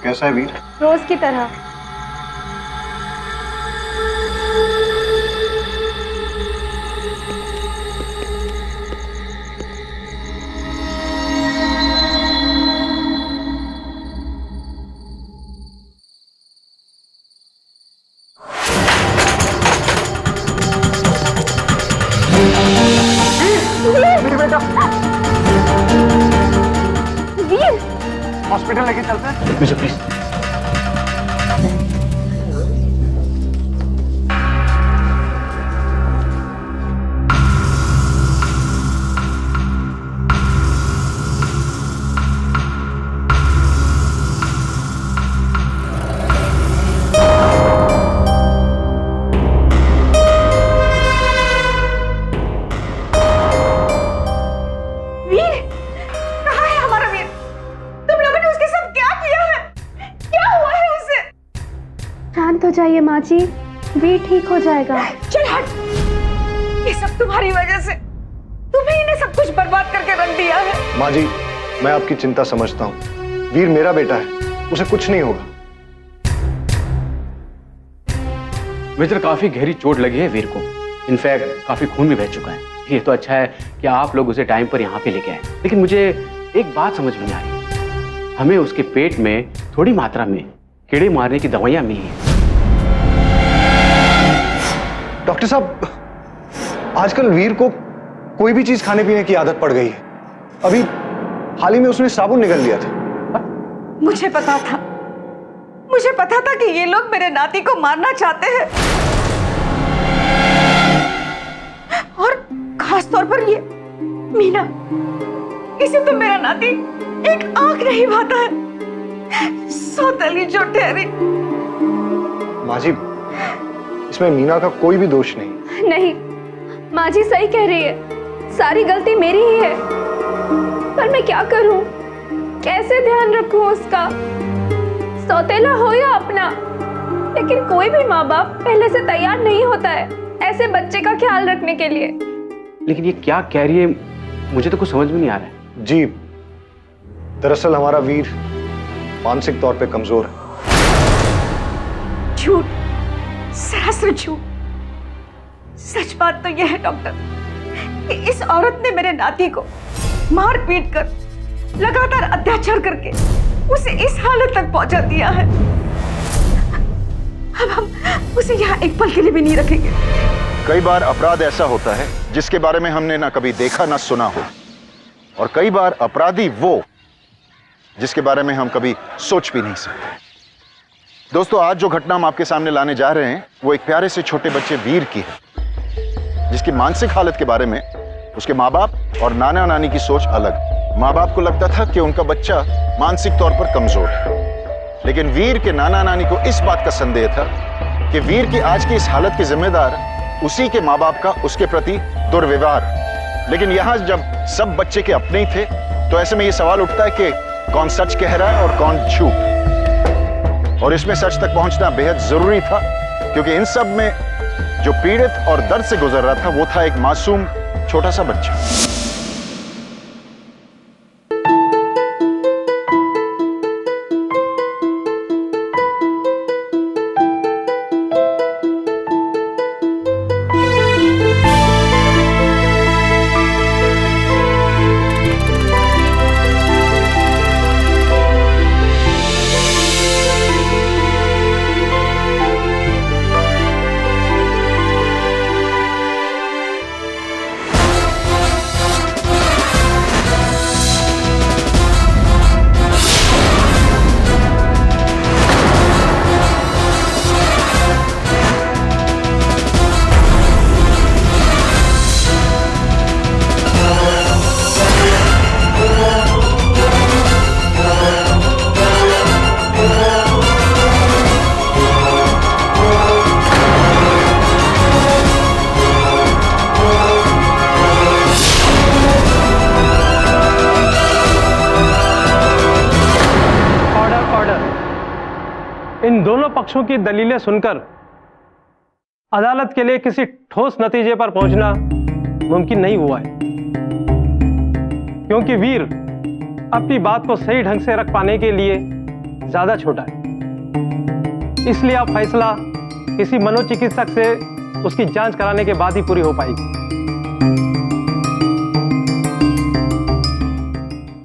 कैसा है वीर? रोज की तरह। वीर, हॉस्पिटल लेके चलते हैं। मुझे प्लीज। शांत हो जाइए माँ जी, वीर ठीक हो जाएगा। चल हट, ये सब तुम्हारी वजह से। तुम्हें इन्हें सब कुछ बर्बाद करके रख दिया है। माँ जी, मैं आपकी चिंता समझता हूँ। वीर मेरा बेटा है, उसे कुछ नहीं होगा। मेजर, काफी गहरी चोट लगी है वीर को। इनफैक्ट काफी खून भी बह चुका है। ये तो अच्छा है कि आप लोग उसे टाइम पर यहाँ पे लेके आए, लेकिन मुझे एक बात समझ में नहीं आ रही। हमें उसके पेट में थोड़ी मात्रा में कीड़े मारने की दवाइयां मिली हैं। डॉक्टर साहब, आजकल वीर को कोई भी चीज खाने पीने की आदत पड़ गई है। अभी हाल ही में उसने साबुन निगल लिया था। मुझे पता था कि ये लोग मेरे नाती को मारना चाहते हैं, और खास तौर पर ये मीना। इसे तो मेरा नाती एक आंख नहीं भाता है। सौतेली जो ठहरी। माँ जी, इसमें मीना का कोई भी दोष नहीं। नहीं, माँ जी सही कह रही है, सारी गलती मेरी ही है। पर मैं क्या करूं, कैसे ध्यान रखूं उसका? सौतेला हो या अपना, लेकिन कोई भी माँ बाप पहले से तैयार नहीं होता है ऐसे बच्चे का ख्याल रखने के लिए। लेकिन ये क्या कह रही है, मुझे तो कुछ समझ में नहीं आ रहा है। जी, दरअसल हमारा वीर मानसिक तौर पे कमजोर है। झूठ, सरासर झूठ। सच बात तो यह है डॉक्टर कि इस औरत ने मेरे नाती को मार पीट कर, लगातार अत्याचार करके उसे इस हालत तक पहुंचा दिया है। अब हम उसे यहाँ एक पल के लिए भी नहीं रखेंगे। कई बार अपराध ऐसा होता है जिसके बारे में हमने ना कभी देखा ना सुना हो, और कई बार अपराधी वो जिसके बारे में हम कभी सोच भी नहीं सकते। दोस्तों, आज जो घटना हम आपके सामने लाने जा रहे हैं वो एक प्यारे से छोटे बच्चे वीर की है, जिसकी मानसिक हालत के बारे में उसके माँ बाप और नाना नानी की सोच अलग। माँ बाप को लगता था कि उनका बच्चा मानसिक तौर पर कमजोर है, लेकिन वीर के नाना नानी को इस बात का संदेह था कि वीर की आज की इस हालत के जिम्मेदार उसी के माँ बाप का उसके प्रति दुर्व्यवहार। लेकिन यहां जब सब बच्चे के अपने ही थे, तो ऐसे में यह सवाल उठता है कि कौन सच कह रहा है और कौन झूठ। और इसमें सच तक पहुंचना बेहद जरूरी था, क्योंकि इन सब में जो पीड़ित और दर्द से गुजर रहा था वो था एक मासूम छोटा सा बच्चा। इन दोनों पक्षों की दलीलें सुनकर अदालत के लिए किसी ठोस नतीजे पर पहुंचना मुमकिन नहीं हुआ है, क्योंकि वीर अपनी बात को सही ढंग से रख पाने के लिए ज्यादा छोटा है, इसलिए अब फैसला किसी मनोचिकित्सक से उसकी जांच कराने के बाद ही पूरी हो पाएगी।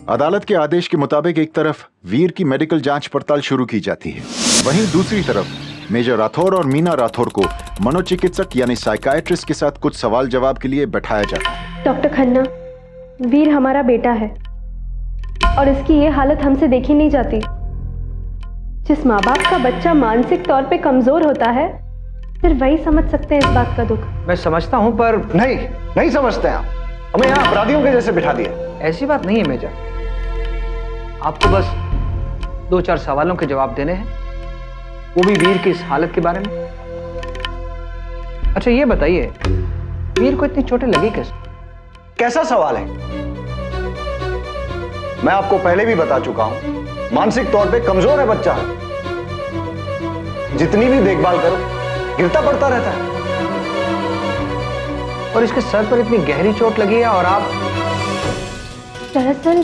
अदालत के आदेश के मुताबिक एक तरफ वीर की मेडिकल जांच पड़ताल शुरू की जाती है, वहीं दूसरी तरफ मेजर राठौर और मीना राठौर को मनोचिकित्सक यानी साइकाइट्रिस्ट के साथ कुछ सवाल जवाब के लिए बैठाया जाता है। डॉक्टर खन्ना, वीर हमारा बेटा है और इसकी ये हालत हमसे देखी नहीं जाती। जिस माँ बाप का बच्चा मानसिक तौर पे कमजोर होता है, सिर्फ वही समझ सकते हैं इस बात का दुख। मैं समझता हूं, पर नहीं समझते हैं आप। हमें यहाँ अपराधियों के जैसे बिठा दिया। ऐसी बात नहीं है मेजर। आपको बस 2-4 सवालों के जवाब देने हैं, वो भी वीर की इस हालत के बारे में। अच्छा ये बताइए, वीर को इतनी चोटें लगी कैसे? कैसा सवाल है? मैं आपको पहले भी बता चुका हूं, मानसिक तौर पे कमजोर है बच्चा। जितनी भी देखभाल करो, गिरता पड़ता रहता है। और इसके सर पर इतनी गहरी चोट लगी है और आप? दरअसल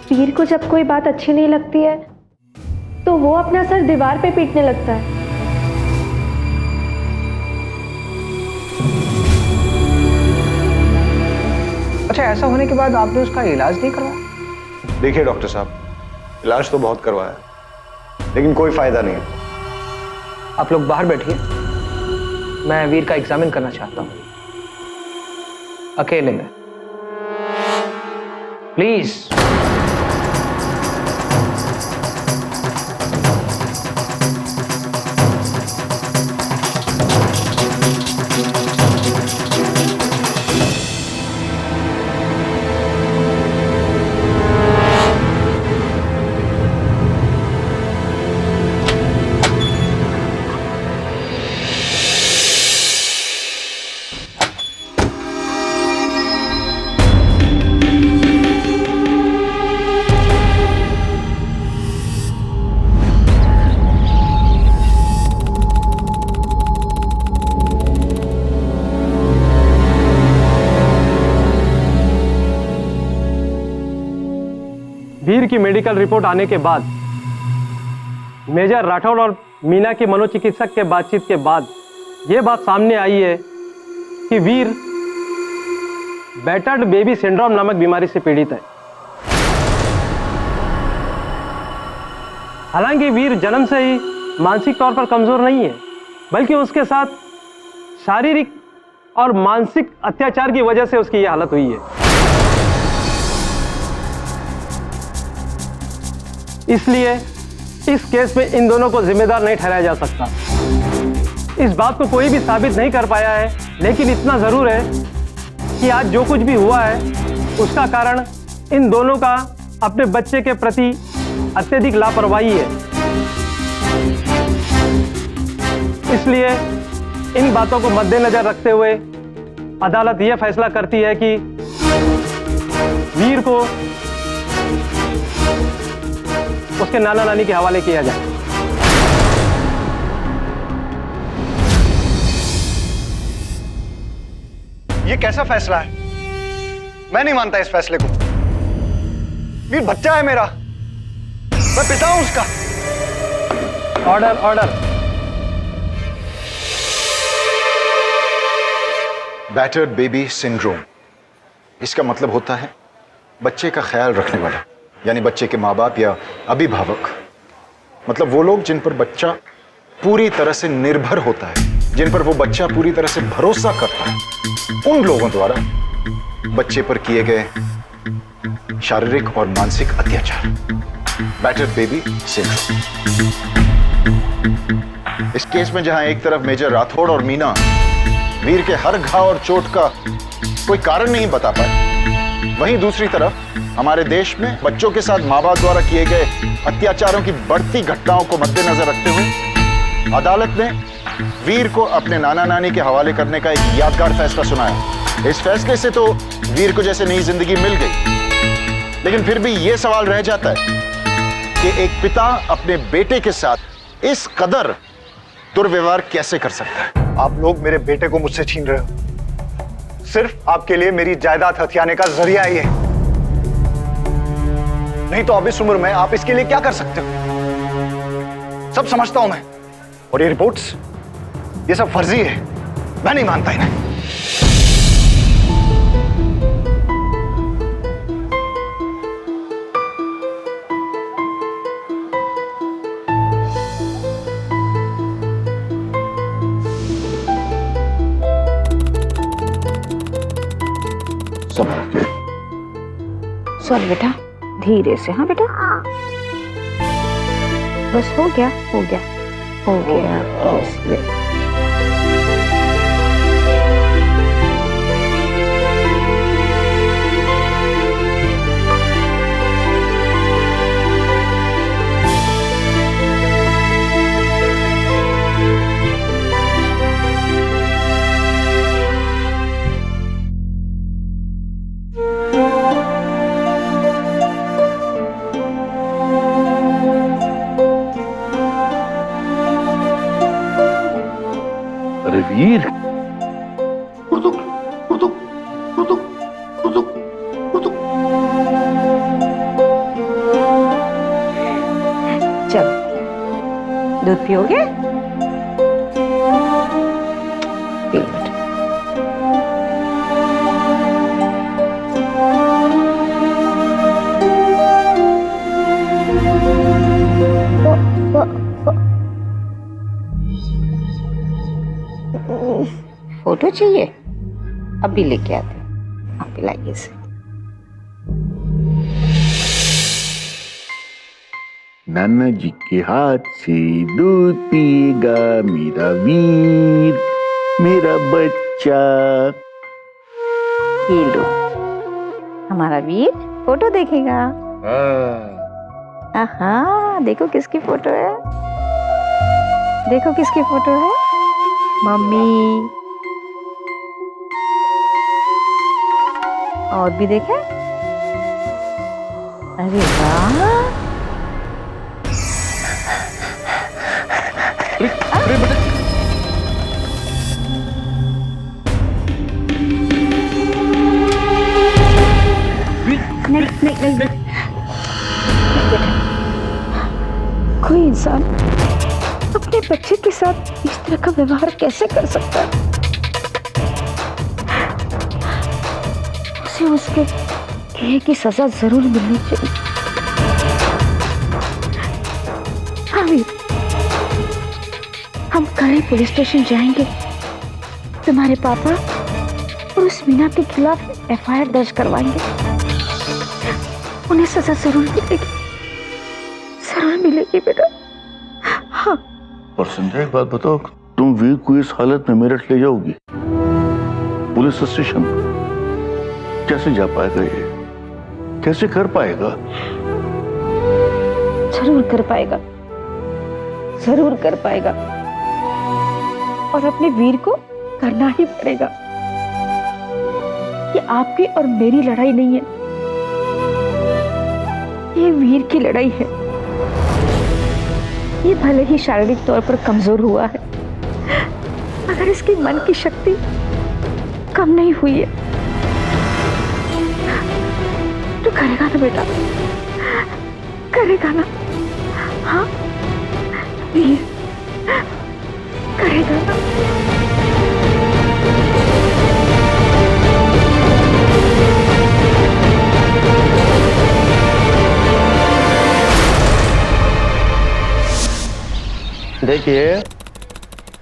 वीर को जब कोई बात अच्छी नहीं लगती है तो वो अपना सर दीवार पे पीटने लगता है। अच्छा, ऐसा होने के बाद आपने उसका इलाज नहीं करवाया? देखिए डॉक्टर साहब, इलाज तो बहुत करवाया, लेकिन कोई फायदा नहीं है। आप लोग बाहर बैठिए, मैं वीर का एग्जामिन करना चाहता हूं, अकेले में, प्लीज। वीर की मेडिकल रिपोर्ट आने के बाद मेजर राठौर और मीना के मनोचिकित्सक के बातचीत के बाद यह बात सामने आई है कि वीर बैटर्ड बेबी सिंड्रोम नामक बीमारी से पीड़ित है। हालांकि वीर जन्म से ही मानसिक तौर पर कमजोर नहीं है, बल्कि उसके साथ शारीरिक और मानसिक अत्याचार की वजह से उसकी यह हालत हुई है। इसलिए इस केस में इन दोनों को जिम्मेदार नहीं ठहराया जा सकता। इस बात को कोई भी साबित नहीं कर पाया है, लेकिन इतना जरूर है कि आज जो कुछ भी हुआ है उसका कारण इन दोनों का अपने बच्चे के प्रति अत्यधिक लापरवाही है। इसलिए इन बातों को मद्देनजर रखते हुए अदालत यह फैसला करती है कि वीर को उसके नाना नानी के हवाले किया जाए। ये कैसा फैसला है? मैं नहीं मानता इस फैसले को। वीर बच्चा है मेरा, मैं पिता हूं उसका। Order order. Battered baby syndrome, इसका मतलब होता है बच्चे का ख्याल रखने वाला, यानी बच्चे के माँ बाप या अभिभावक, मतलब वो लोग जिन पर बच्चा पूरी तरह से निर्भर होता है, जिन पर वो बच्चा पूरी तरह से भरोसा करता है, उन लोगों द्वारा बच्चे पर किए गए शारीरिक और मानसिक अत्याचार, बैटर्ड बेबी सिंड्रोम। इस केस में जहां एक तरफ मेजर राठौड़ और मीना वीर के हर घाव और चोट का कोई कारण नहीं बता पाए, वहीं दूसरी तरफ हमारे देश में बच्चों के साथ माँ बाप द्वारा किए गए अत्याचारों की बढ़ती घटनाओं को मद्देनजर रखते हुए अदालत ने वीर को अपने नाना नानी के हवाले करने का एक यादगार फैसला सुनाया। इस फैसले से तो वीर को जैसे नई जिंदगी मिल गई, लेकिन फिर भी यह सवाल रह जाता है कि एक पिता अपने बेटे के साथ इस कदर दुर्व्यवहार कैसे कर सकता है। आप लोग मेरे बेटे को मुझसे छीन रहे हो, सिर्फ आपके लिए मेरी जायदाद हथियाने का जरिया ही है। नहीं तो अब इस उम्र में आप इसके लिए क्या कर सकते हो? सब समझता हूं मैं, और ये रिपोर्ट्स, ये सब फर्जी है, मैं नहीं मानता इन्हें। चल बेटा, धीरे से। हाँ बेटा, बस हो गया, हो गया, हो गया, बस ले। वीर, चल, दूध पियोगे? पी लो बेटा। फोटो चाहिए? अभी लेके आते हैं, आप पिलाइए इसे। नाना जी के हाथ से दूध पिएगा मेरा वीर, मेरा बच्चा। ये लो, हमारा वीर फोटो देखेगा। हाँ, देखो किसकी फोटो है, देखो किसकी फोटो है। मम्मी, और भी देखे? अरे वाह, नहीं। कोई इंसान अपने बच्चे के साथ इस तरह का व्यवहार कैसे कर सकता है? उसे उसके किए की सजा जरूर मिलनी चाहिए। हाँ वीर, हम कल ही पुलिस स्टेशन जाएंगे, तुम्हारे पापा और उस मीना के खिलाफ एफआईआर दर्ज करवाएंगे। उन्हें सजा जरूर मिलेगी, जरूर मिलेगी बेटा। हाँ। और संजय, एक बात बताओ, तुम वीर को इस हालत में मेरठ ले जाओगी पुलिस स्टेशन? कैसे जा पाएगा ये? कैसे कर पाएगा? जरूर कर पाएगा, जरूर कर पाएगा, और अपने वीर को करना ही पड़ेगा। ये आपकी और मेरी लड़ाई नहीं है, ये वीर की लड़ाई है। ये भले ही शारीरिक तौर पर कमजोर हुआ है, मगर इसके मन की शक्ति कम नहीं हुई है। तो करेगा ना बेटा, करेगा ना? हाँ वीर, करेगा ना? देखिए,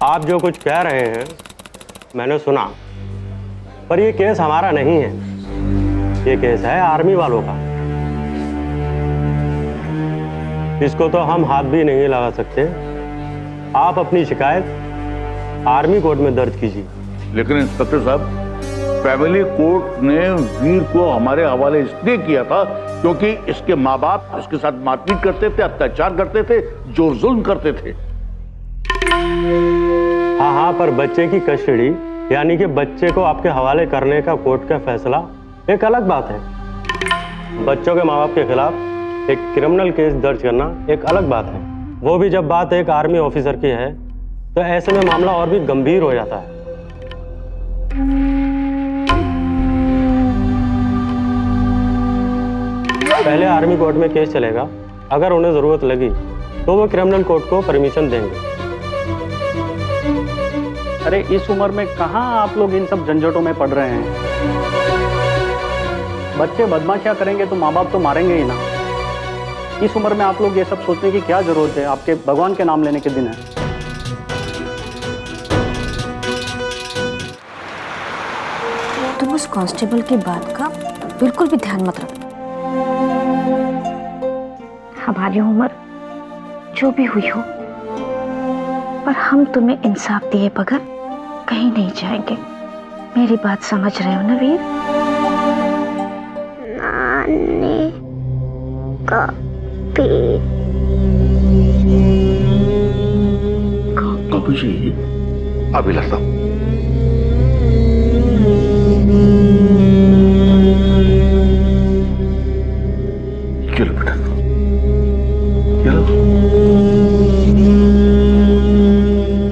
आप जो कुछ कह रहे हैं मैंने सुना, पर ये केस हमारा नहीं है, ये केस है आर्मी वालों का। इसको तो हम हाथ भी नहीं लगा सकते। आप अपनी शिकायत आर्मी कोर्ट में दर्ज कीजिए। लेकिन इंस्पेक्टर साहब, फैमिली कोर्ट ने वीर को हमारे हवाले इसलिए किया था क्योंकि इसके माँ बाप इसके साथ मारपीट करते थे, अत्याचार करते थे, जोर जुल्म करते थे। हाँ, पर बच्चे की कस्टडी यानी कि बच्चे को आपके हवाले करने का कोर्ट का फैसला एक अलग बात है। बच्चों के माँ बाप के खिलाफ एक क्रिमिनल केस दर्ज करना एक अलग बात है, वो भी जब बात एक आर्मी ऑफिसर की है, तो ऐसे में मामला और भी गंभीर हो जाता है। पहले आर्मी कोर्ट में केस चलेगा, अगर उन्हें ज़रूरत लगी तो वो क्रिमिनल कोर्ट को परमिशन देंगे। अरे इस उम्र में कहाँ आप लोग इन सब झंझटों में पड़ रहे हैं? बच्चे बदमाशियां करेंगे तो माँ बाप तो मारेंगे ही ना। इस उम्र में आप लोग ये सब सोचने की क्या जरूरत है? आपके भगवान के नाम लेने के दिन है। तुम उस कांस्टेबल की बात का बिल्कुल भी ध्यान मत रखो। हमारी उम्र जो भी हुई हो, पर हम तुम्हें इंसाफ दिए बगैर कहीं नहीं जाएंगे। मेरी बात समझ रहे हो ना वीर? नानी का पेट कभी जी अभिलाषा, चलो बेटा, चलो।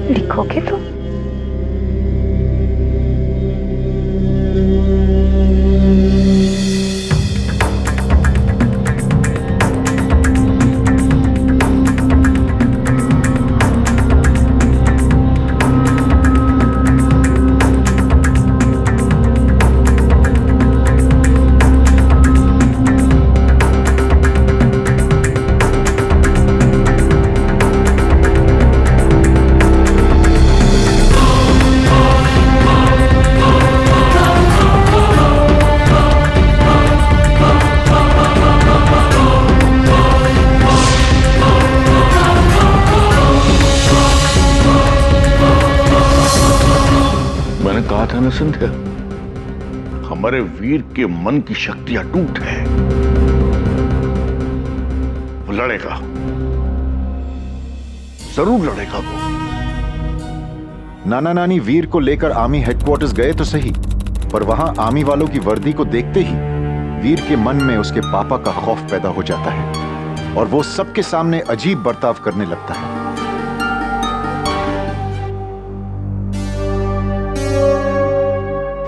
लिखोगे तो? कहा था ना संध्या, हमारे वीर के मन की शक्ति अटूट है। वो लड़ेगा, जरूर लड़ेगा वो। नाना नानी वीर को लेकर आर्मी हेडक्वार्टर्स गए तो सही, पर वहां आर्मी वालों की वर्दी को देखते ही वीर के मन में उसके पापा का खौफ पैदा हो जाता है और वो सबके सामने अजीब बर्ताव करने लगता है।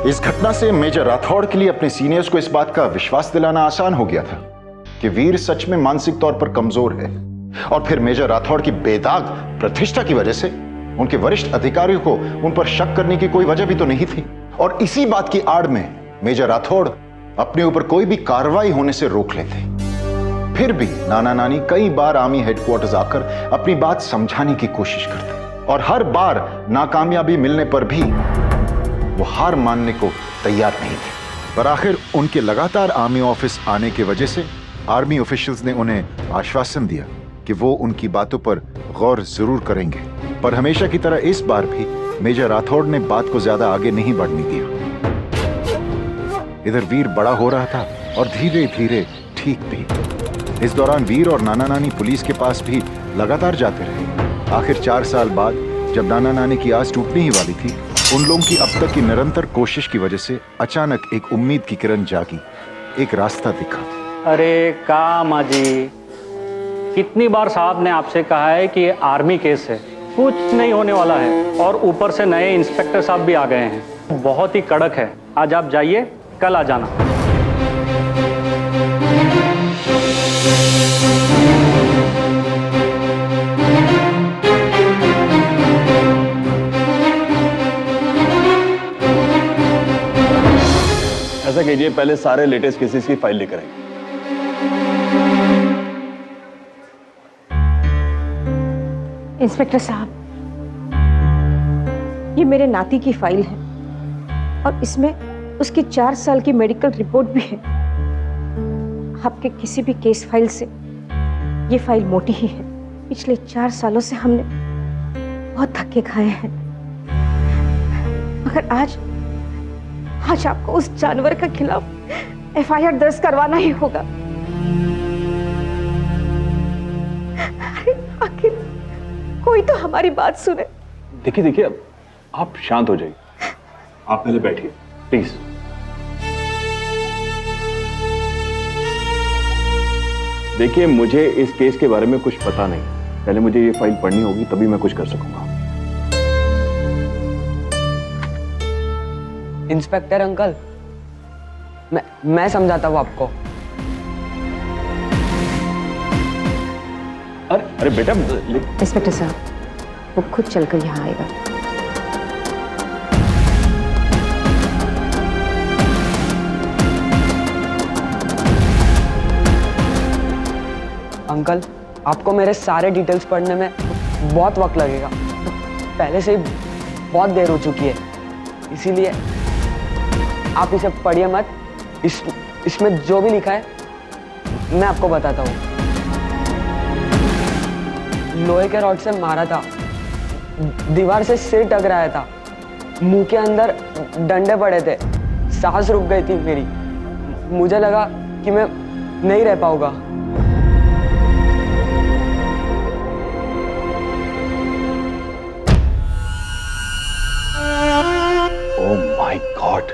इस घटना से मेजर राठौड़ के लिए अपने सीनियर्स को इस बात का विश्वास दिलाना आसान हो गया था कि वीर सच में मानसिक तौर पर कमजोर है, और फिर मेजर राठौड़ की बेदाग प्रतिष्ठा की वजह से उनके वरिष्ठ अधिकारियों को उन पर शक करने की कोई वजह भी तो नहीं थी। और इसी बात की आड़ में मेजर राठौड़ अपने ऊपर कोई भी कार्रवाई होने से रोक लेते। फिर भी नाना नानी कई बार आर्मी हेडक्वार्टर्स आकर अपनी बात समझाने की कोशिश करते, और हर बार नाकामयाबी मिलने पर भी वो हार मानने को तैयार नहीं थे। पर आखिर उनके लगातार आर्मी ऑफिस आने की वजह से आर्मी ऑफिशियल्स ने उन्हें आश्वासन दिया कि वो उनकी बातों पर गौर जरूर करेंगे। पर हमेशा की तरह इस बार भी मेजर राठौड़ ने बात को ज्यादा आगे नहीं बढ़ने दिया। इधर वीर बड़ा हो रहा था और धीरे धीरे ठीक भी। इस दौरान वीर और नाना नानी पुलिस के पास भी लगातार जाते रहे। आखिर 4 साल बाद जब नाना नानी की आस टूटने ही वाली थी, उन लोगों की अब तक की निरंतर कोशिश की वजह से अचानक एक उम्मीद की किरण जागी, एक रास्ता दिखा। अरे का माँ जी, कितनी बार साहब ने आपसे कहा है कि ये आर्मी केस है, कुछ नहीं होने वाला है, और ऊपर से नए इंस्पेक्टर साहब भी आ गए हैं, बहुत ही कड़क है। आज आप जाइए, कल आ जाना। ऐसा कीजिए, पहले सारे लेटेस्ट केसेस की फाइल लेकर आइए। इंस्पेक्टर साहब, ये मेरे नाती की फाइल है और इसमें उसकी 4 साल की मेडिकल रिपोर्ट भी है। आपके किसी भी केस फाइल से ये फाइल मोटी ही है। पिछले 4 सालों से हमने बहुत धक्के खाए हैं, मगर आज आपको उस जानवर के खिलाफ एफआईआर दर्ज करवाना ही होगा। अरे आखिर कोई तो हमारी बात सुने। देखिए, अब आप शांत हो जाइए, आप पहले बैठिए प्लीज। देखिए, मुझे इस केस के बारे में कुछ पता नहीं, पहले मुझे ये फाइल पढ़नी होगी, तभी मैं कुछ कर सकूंगा। इंस्पेक्टर अंकल, मैं समझाता हूँ आपको। अरे बेटा इंस्पेक्टर साहब, वो खुद चलकर यहाँ आएगा। अंकल, आपको मेरे सारे डिटेल्स पढ़ने में बहुत वक्त लगेगा। पहले से ही बहुत देर हो चुकी है, इसीलिए आप इसे पढ़िए मत। इसमें जो भी लिखा है मैं आपको बताता हूँ। लोहे के रॉड से मारा था, दीवार से सिर टकराया था, मुंह के अंदर डंडे पड़े थे, सांस रुक गई थी मेरी। मुझे लगा कि मैं नहीं रह पाऊंगा। ओह माय गॉड,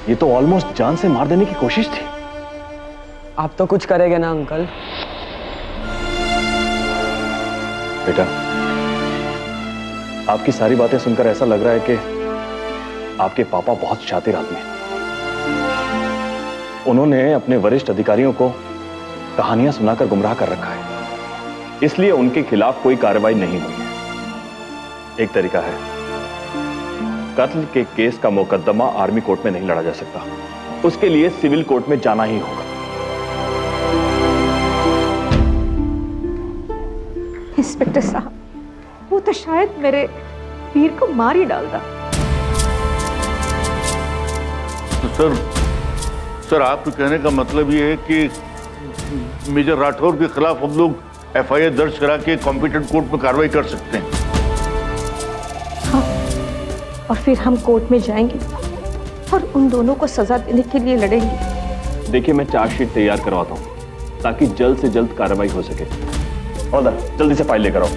ये तो ऑलमोस्ट जान से मार देने की कोशिश थी। आप तो कुछ करेंगे ना अंकल? बेटा, आपकी सारी बातें सुनकर ऐसा लग रहा है कि आपके पापा बहुत शातिर आदमी हैं। उन्होंने अपने वरिष्ठ अधिकारियों को कहानियां सुनाकर गुमराह कर रखा है, इसलिए उनके खिलाफ कोई कार्रवाई नहीं हुई है। एक तरीका है, कत्ल के केस का मुकदमा आर्मी कोर्ट में नहीं लड़ा जा सकता, उसके लिए सिविल कोर्ट में जाना ही होगा। इंस्पेक्टर साहब, वो तो शायद मेरे वीर को मार ही डालता। सर आपके कहने का मतलब ये है कि मेजर राठौर के खिलाफ हम लोग एफआईआर दर्ज करा के कॉम्पिटेंट कोर्ट में कार्रवाई कर सकते हैं। हाँ, और फिर हम कोर्ट में जाएंगे और उन दोनों को सजा देने के लिए लड़ेंगे। देखिए, मैं चार्जशीट तैयार करवाता हूं ताकि जल्द से जल्द कार्रवाई हो सके। और जल्दी से फाइल लेकर आओ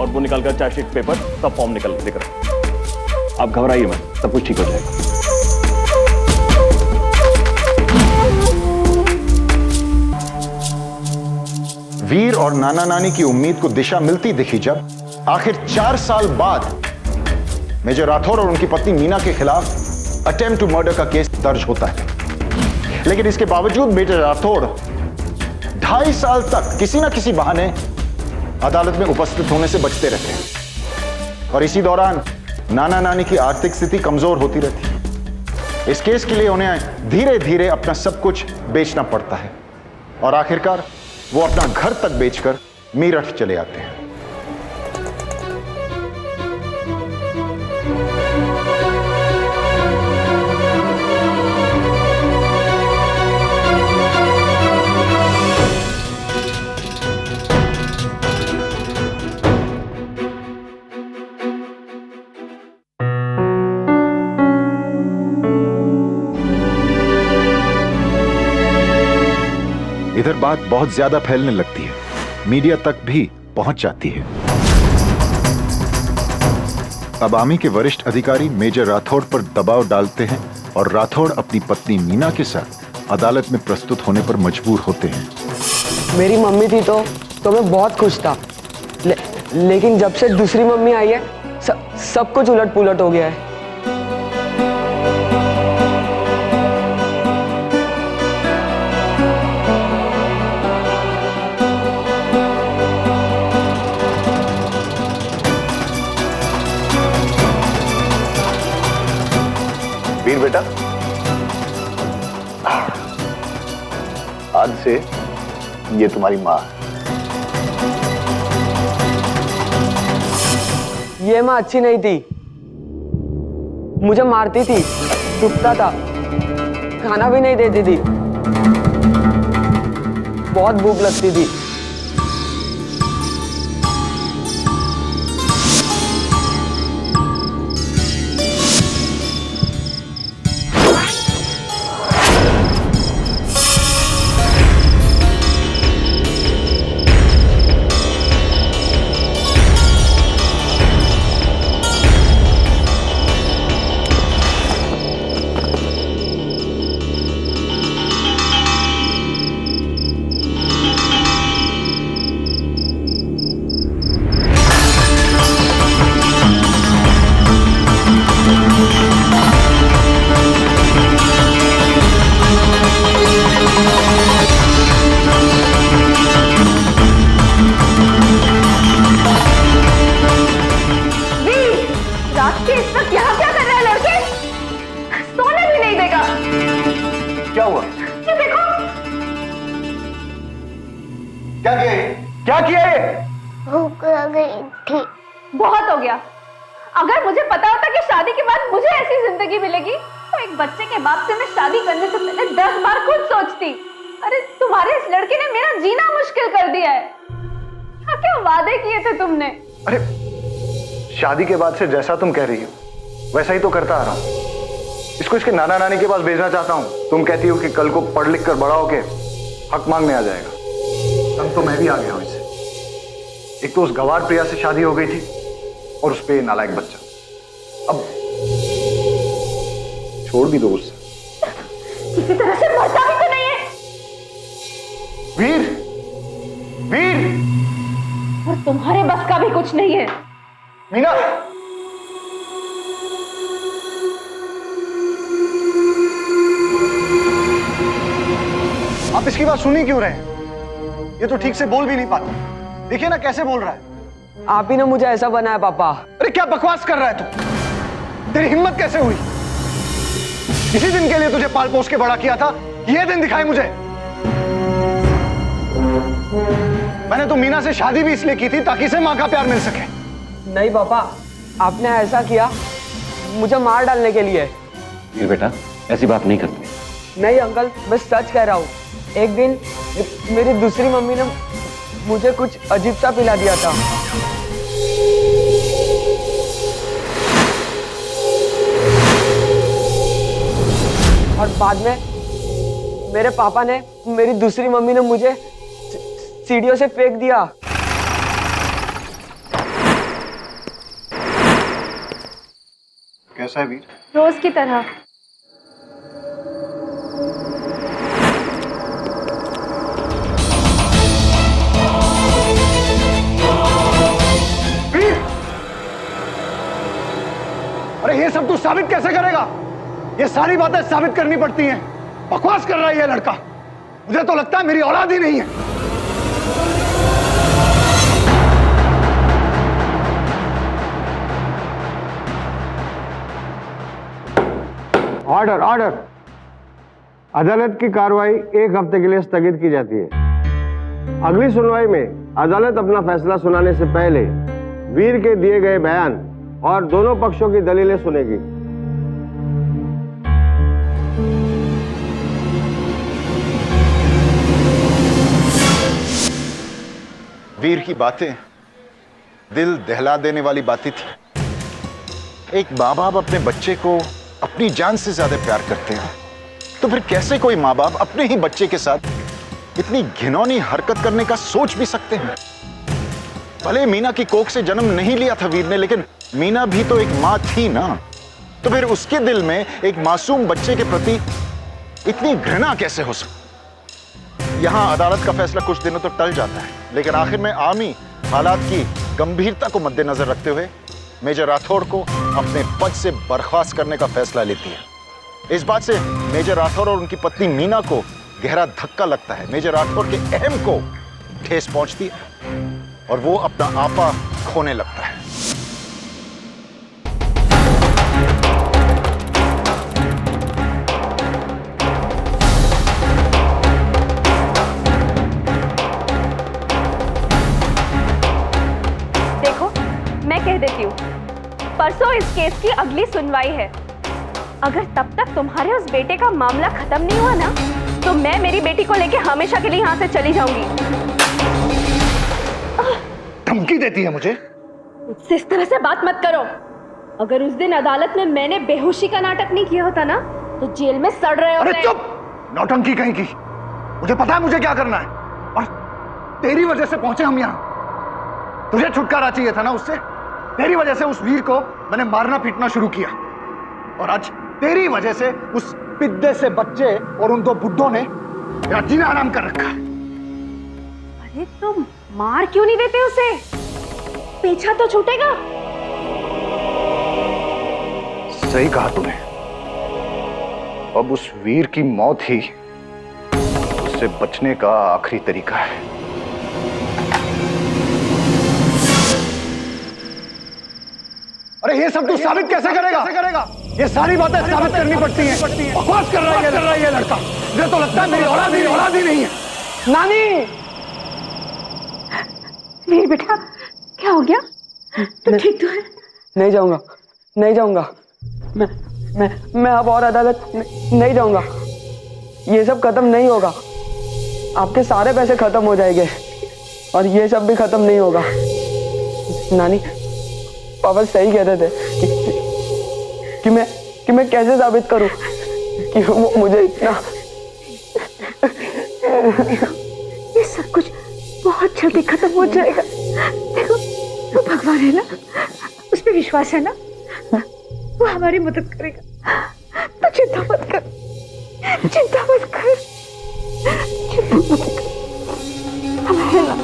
और वो निकालकर चार्जशीट पेपर सब फॉर्म निकल लेकर आओ। आप घबराइए मत, सब कुछ ठीक हो जाएगा। वीर और नाना नानी की उम्मीद को दिशा मिलती दिखी जब आखिर 4 साल बाद मेजर राठौर और उनकी पत्नी मीना के खिलाफ अटेम्प्ट टू मर्डर का केस दर्ज होता है। लेकिन इसके बावजूद मेजर राठौर 2.5 साल तक किसी ना किसी बहाने अदालत में उपस्थित होने से बचते रहते हैं और इसी दौरान नाना नानी की आर्थिक स्थिति कमजोर होती रहती है। इस केस के लिए उन्हें धीरे धीरे अपना सब कुछ बेचना पड़ता है और आखिरकार वो अपना घर तक बेचकर मीरठ चले आते हैं। इधर बात बहुत ज्यादा फैलने लगती है, मीडिया तक भी पहुंच जाती है। अब आर्मी के वरिष्ठ अधिकारी मेजर राठौड़ पर दबाव डालते हैं और राठौड़ अपनी पत्नी मीना के साथ अदालत में प्रस्तुत होने पर मजबूर होते हैं। मेरी मम्मी थी तो मैं बहुत खुश था, लेकिन जब से दूसरी मम्मी आई है सब कुछ उलट पुलट हो गया है। वीर बेटा, आज से ये तुम्हारी माँ है। ये माँ अच्छी नहीं थी, मुझे मारती थी, टूटता था, खाना भी नहीं देती थी, बहुत भूख लगती थी। क्या किया ये? क्या किया ये? भूख लग गई थी। बहुत हो गया। अगर मुझे पता होता कि शादी के बाद मुझे ऐसी जिंदगी मिलेगी तो एक बच्चे के बाप से मैं शादी करने से पहले 10 बार खुद सोचती। अरे तुम्हारे इस लड़के ने मेरा जीना मुश्किल कर दिया है। क्या क्या वादे किए थे तुमने? अरे शादी के बाद से जैसा तुम कह रही हो वैसा ही तो करता आ रहा हूं। इसको इसके नाना नानी के पास भेजना चाहता हूं। तुम कहती हो कि कल को पढ़ लिख कर बड़ा होके हक मांगने आ जाएगा। तब तो मैं भी आ गया हूं इसे। एक तो उस गवार प्रिया से शादी हो गई थी और उस पे नालायक बच्चा। अब छोड़ भी दो उससे। किसी तरह से मरता भी तो नहीं है। वीर, वीर, और तुम्हारे बस का भी कुछ नहीं है। मीना, आप इसकी बात सुन ही क्यों रहे हैं? ये तो ठीक से बोल भी नहीं पाता। देखिए ना कैसे बोल रहा है। आप ही ने मुझे ऐसा बनाया पापा। अरे क्या बकवास कर रहा है तू? तेरी हिम्मत कैसे हुई? इसी दिन के लिए तुझे पाल पोस के बड़ा किया था, ये दिन दिखाए मुझे। मैंने तो मीना से शादी भी इसलिए की थी ताकि इसे मां का प्यार मिल सके। नहीं पापा, आपने ऐसा किया मुझे मार डालने के लिए। वीर बेटा, ऐसी बात नहीं करते। नहीं अंकल, मैं सच कह रहा हूँ। एक दिन मेरी दूसरी मम्मी ने मुझे कुछ अजीब सा पिला दिया था। और बाद में मेरे पापा ने, मेरी दूसरी मम्मी ने मुझे सीढ़ियों से फेंक दिया। कैसा है वीर? रोज की तरह। अरे ये सब तू साबित कैसे करेगा? ये सारी बातें साबित करनी पड़ती हैं। बकवास कर रहा है ये लड़का। मुझे तो लगता है मेरी औलाद ही नहीं है। Order, order. अदालत की कार्रवाई 1 हफ्ते के लिए स्थगित की जाती है। अगली सुनवाई में अदालत अपना फैसला सुनाने से पहले वीर के दिए गए बयान और दोनों पक्षों की दलीलें सुनेगी। वीर की बातें दिल दहला देने वाली बातें थी। एक माँ बाप अपने बच्चे को अपनी जान से ज्यादा प्यार करते हैं, तो फिर कैसे कोई माँ बाप अपने ही बच्चे के साथ इतनी घिनौनी हरकत करने का सोच भी सकते हैं? भले मीना की कोख से जन्म नहीं लिया था वीर ने, लेकिन मीना भी तो एक माँ थी ना। तो फिर उसके दिल में एक मासूम बच्चे के प्रति इतनी घृणा कैसे हो सकती? यहां अदालत का फैसला कुछ दिनों तो टल जाता है, लेकिन आखिर में आर्मी हालात की गंभीरता को मद्देनजर रखते हुए मेजर राठौड़ को अपने पद से बर्खास्त करने का फैसला लेती है। इस बात से मेजर राठौड़ और उनकी पत्नी मीना को गहरा धक्का लगता है। मेजर राठौड़ के अहम को ठेस पहुंचती है और वो अपना आपा खोने लगता है। देखो, मैं कह देती हूँ, परसों इस केस की अगली सुनवाई है। अगर तब तक तुम्हारे उस बेटे का मामला खत्म नहीं हुआ ना, तो मैं मेरी बेटी को लेके हमेशा के लिए यहाँ से चली जाऊंगी। धमकी देती है मुझे? मुझसे इस तरह से बात मत करो। अगर उस दिन अदालत में मैंने बेहोशी का नाटक नहीं किया होता ना, तो जेल में सड़ रहे होते। अरे चुप! नौटंकी कहीं की। मुझे पता है मुझे क्या करना है, और तेरी वजह से पहुंचे हम यहाँ। तुझे छुटकारा चाहिए था ना उससे। तेरी वजह से उस वीर को मैंने मारना पीटना शुरू किया, और आज तेरी वजह से उस पिद्दे से बच्चे और उन 2 बुड्ढों ने मेरा जीना हराम कर रखा है। अरे तुम मार क्यों नहीं देते उसे? पीछा तो छूटेगा। सही कहा तूने। अब उस वीर की मौत ही उससे बचने का आखिरी तरीका है। अरे ये सब तू साबित कैसे करेगा? ये सारी बातें साबित करनी पड़ती हैं। बकवास कर रहा है ये लड़का। मुझे तो लगता है मेरी औलाद ही नहीं है। नानी, वीर बेटा, क्या हो गया? तू ठीक तो है? नहीं जाऊंगा, नहीं जाऊंगा। मैं अब और अदालत नहीं जाऊंगा। ये सब खत्म नहीं होगा। आपके सारे पैसे खत्म हो जाएंगे और ये सब भी खत्म नहीं होगा। नानी, पापा सही कहते थे कि मैं कैसे साबित करूं कि वो मुझे इतना। ये सब कुछ बहुत जल्दी खत्म हो जाएगा। देखो, वो भगवान है ना, उस पर विश्वास है ना, वो हमारी मदद करेगा। तो चिंता मत कर, चिंता मत कर, चिंता मत कर, हम है ना।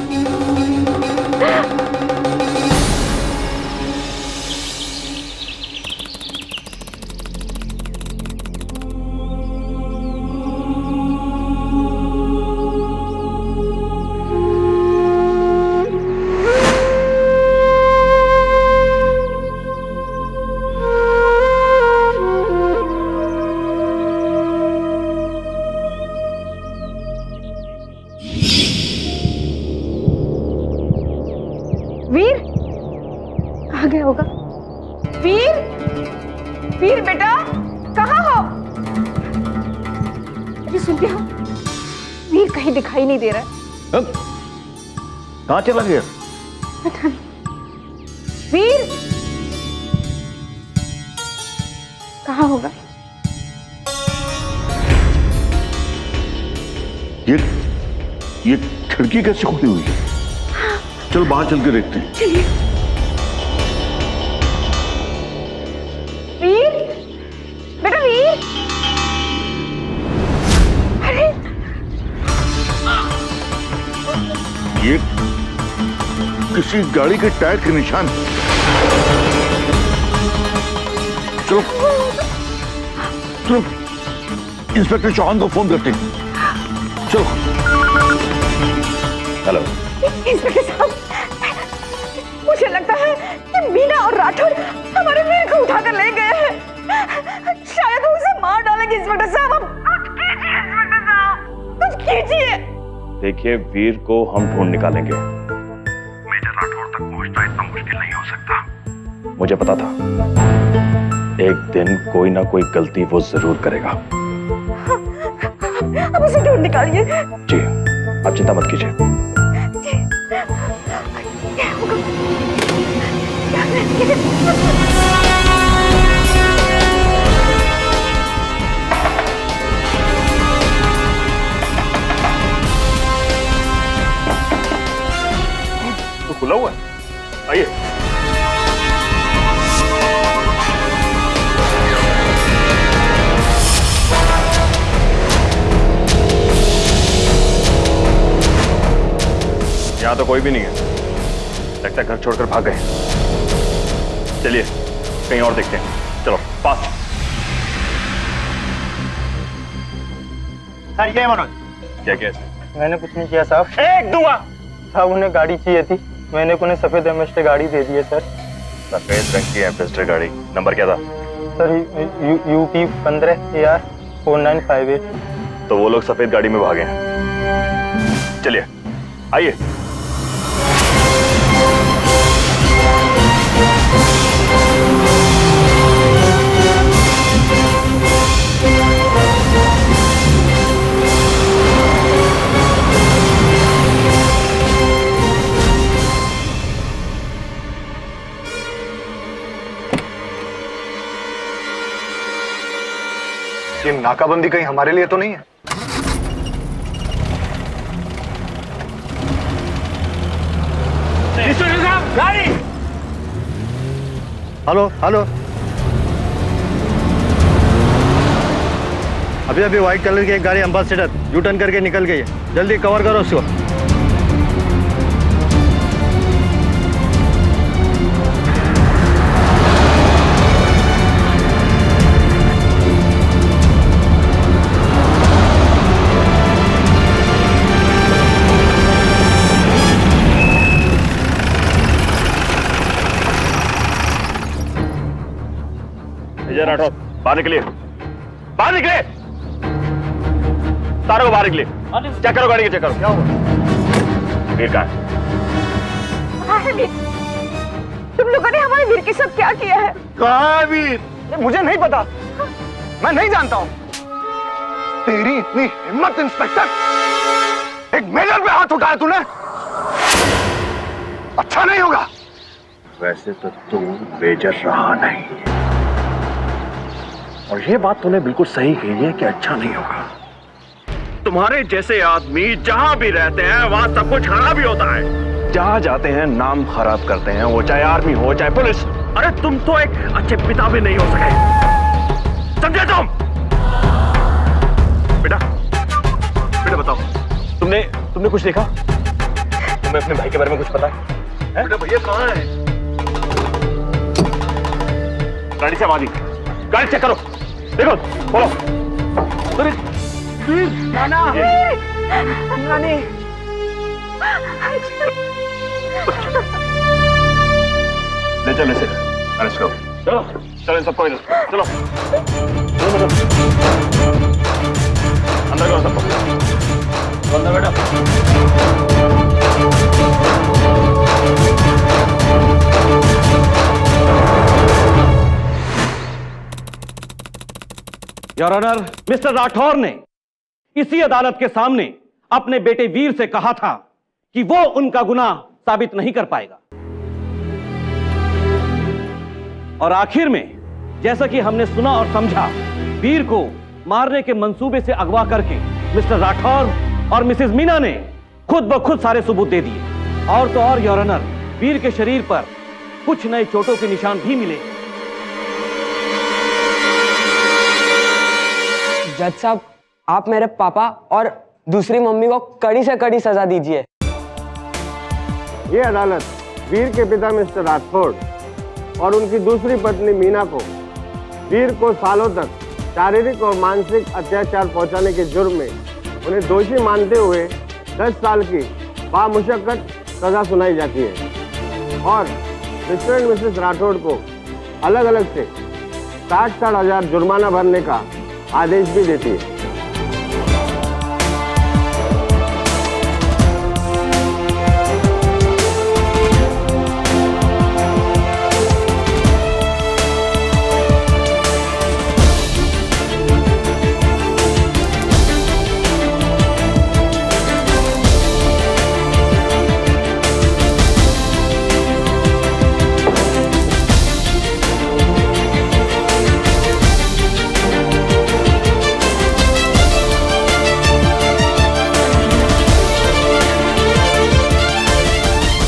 वीर कहाँ गया होगा? वीर, वीर बेटा, कहाँ हो? अरे सुनते हो, वीर कहीं दिखाई नहीं दे रहा है। कहाँ चला गया? पता नहीं। वीर कहाँ होगा? ये खिड़की कैसे खुली हुई है? चल बाहर चल के देखते हैं। चलिए। वीर, बेटा वीर, अरे ये किसी गाड़ी के टायर के निशान। चलो चलो इंस्पेक्टर चौहान को फोन करते हैं। चलो। हेलो इंस्पेक्टर साहब, मुझे लगता है कि मीना और राठौर हमारे वीर को उठाकर ले गए हैं। शायद वो उसे मार डालेंगे। इंस्पेक्टर साहब, कुछ कीजिए। इंस्पेक्टर साहब, कुछ कीजिए। देखिए, वीर को हम ढूंढ निकालेंगे। मेजर राठौर तक पहुंचना इतना मुश्किल नहीं हो सकता। मुझे पता था एक दिन कोई ना कोई गलती वो जरूर करेगा। अब उसे ढूंढ निकालिए। जी, आप चिंता मत कीजिए। तो खुला हुआ है, आइए। यहाँ तो कोई भी नहीं है। लगता है घर छोड़कर भाग गए। चलिए कहीं और देखते हैं। चलो फास्ट। सर ये मनोज, क्या क्या? मैंने कुछ नहीं किया साहब। एक दूंगा। साहब उन्हें गाड़ी चाहिए थी, मैंने उन्हें सफेद एम्बेसडर गाड़ी दे दी है सर। सफेद रंग की एम्बेसडर गाड़ी, नंबर क्या था? Sir UP 15 AR 4958। तो वो लोग सफेद गाड़ी में भागे हैं। चलिए आइए। ये नाकाबंदी कहीं हमारे लिए तो नहीं है? गाड़ी। हेलो हेलो, अभी अभी व्हाइट कलर की एक गाड़ी एम्बेसडर यू टर्न करके निकल गई है, जल्दी कवर करो उसको। विजय राठौर, बाहर निकलिए, बाहर निकले। सारों को बाहर निकलिए। चेक करो गाड़ी के, चेक करो। क्या हुआ? वीर कहाँ है? है वीर? तुम लोगों ने हमारे वीर के साथ क्या किया है? कहाँ है वीर? मुझे नहीं पता, मैं नहीं जानता हूं। तेरी इतनी हिम्मत इंस्पेक्टर, एक मेजर पे हाथ उठाया तूने, अच्छा नहीं होगा। वैसे तो तू मेजर रहा नहीं, और ये बात तूने बिल्कुल सही कही है कि अच्छा नहीं होगा। तुम्हारे जैसे आदमी जहां भी रहते हैं वहां सब कुछ खराब ही होता है। जहां जाते हैं नाम खराब करते हैं, वो चाहे आर्मी हो चाहे पुलिस। अरे तुम तो एक अच्छे पिता भी नहीं हो सके, समझे तुम? बेटा बेटा बताओ, तुमने कुछ देखा? तुम्हें अपने भाई के बारे में कुछ पता है? बेटा भैया कहाँ है? गाड़ी से आवाज, गाड़ी चेक करो, देखो, बोलो। अरे नाना, नानी, ले चल इसे, अरेस्ट करो। चलो चलो इन सबको, चलो अंदर करो सबको, अंदर बेटा। योर ऑनर, मिस्टर राठौर ने इसी अदालत के सामने अपने बेटे वीर से कहा था कि वो उनका गुनाह साबित नहीं कर पाएगा, और आखिर में जैसा कि हमने सुना और समझा, वीर को मारने के मंसूबे से अगवा करके मिस्टर राठौर और मिसेस मीना ने खुद ब खुद सारे सबूत दे दिए। और तो और योर ऑनर, वीर के शरीर पर कुछ नए चोटों के निशान भी मिले। जज साहब, आप मेरे पापा और दूसरी मम्मी को कड़ी से कड़ी सजा दीजिए। ये अदालत वीर के पिता मिस्टर राठौड़ और उनकी दूसरी पत्नी मीना को वीर को सालों तक शारीरिक और मानसिक अत्याचार पहुंचाने के जुर्म में उन्हें दोषी मानते हुए 10 साल की बामुशक्कत सजा सुनाई जाती है, और मिस्टर एंड मिसेस राठौड़ को अलग अलग से 60-60 हजार जुर्माना भरने का आदेश भी देती है।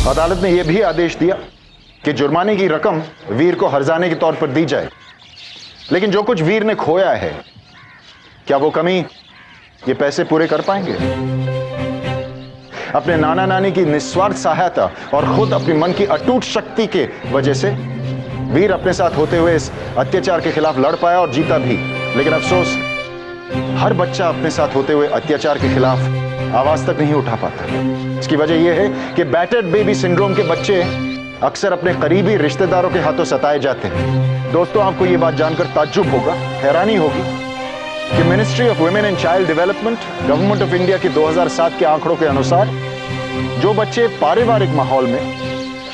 अदालत ने यह भी आदेश दिया कि जुर्माने की रकम वीर को हर्जाने के तौर पर दी जाए, लेकिन जो कुछ वीर ने खोया है, क्या वो कमी ये पैसे पूरे कर पाएंगे? अपने नाना नानी की निस्वार्थ सहायता और खुद अपनी मन की अटूट शक्ति के वजह से वीर अपने साथ होते हुए इस अत्याचार के खिलाफ लड़ पाया और जीता भी। लेकिन अफसोस, हर बच्चा अपने साथ होते हुए अत्याचार के खिलाफ आवाज तक नहीं उठा पाता। इसकी वजह यह है कि बैटर्ड बेबी सिंड्रोम के बच्चे अक्सर अपने करीबी रिश्तेदारों के हाथों सताए जाते हैं। दोस्तों, आपको यह बात जानकर ताज्जुब होगा, हैरानी होगी कि ministry of women and child development, government of India के 2007 के आंकड़ों के अनुसार जो बच्चे पारिवारिक माहौल में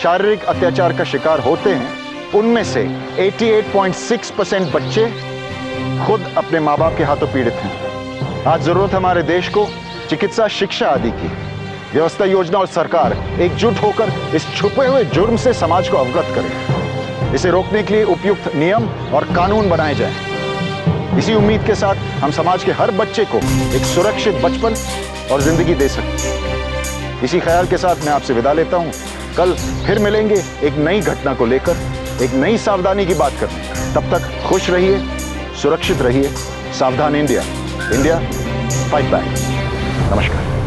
शारीरिक अत्याचार का शिकार होते हैं, उनमें से 88.6% बच्चे खुद अपने माँ बाप के हाथों पीड़ित हैं। आज जरूरत हमारे देश को चिकित्सा, शिक्षा आदि की व्यवस्था, योजना और सरकार एकजुट होकर इस छुपे हुए जुर्म से समाज को अवगत करे। इसे रोकने के लिए उपयुक्त नियम और कानून बनाए जाएं। इसी उम्मीद के साथ हम समाज के हर बच्चे को एक सुरक्षित बचपन और जिंदगी दे सकें। इसी ख्याल के साथ मैं आपसे विदा लेता हूं। कल फिर मिलेंगे एक नई घटना को लेकर, एक नई सावधानी की बात करते। तब तक खुश रहिए, सुरक्षित रहिए। सावधान इंडिया, इंडिया फाइट बैक। नमस्कार।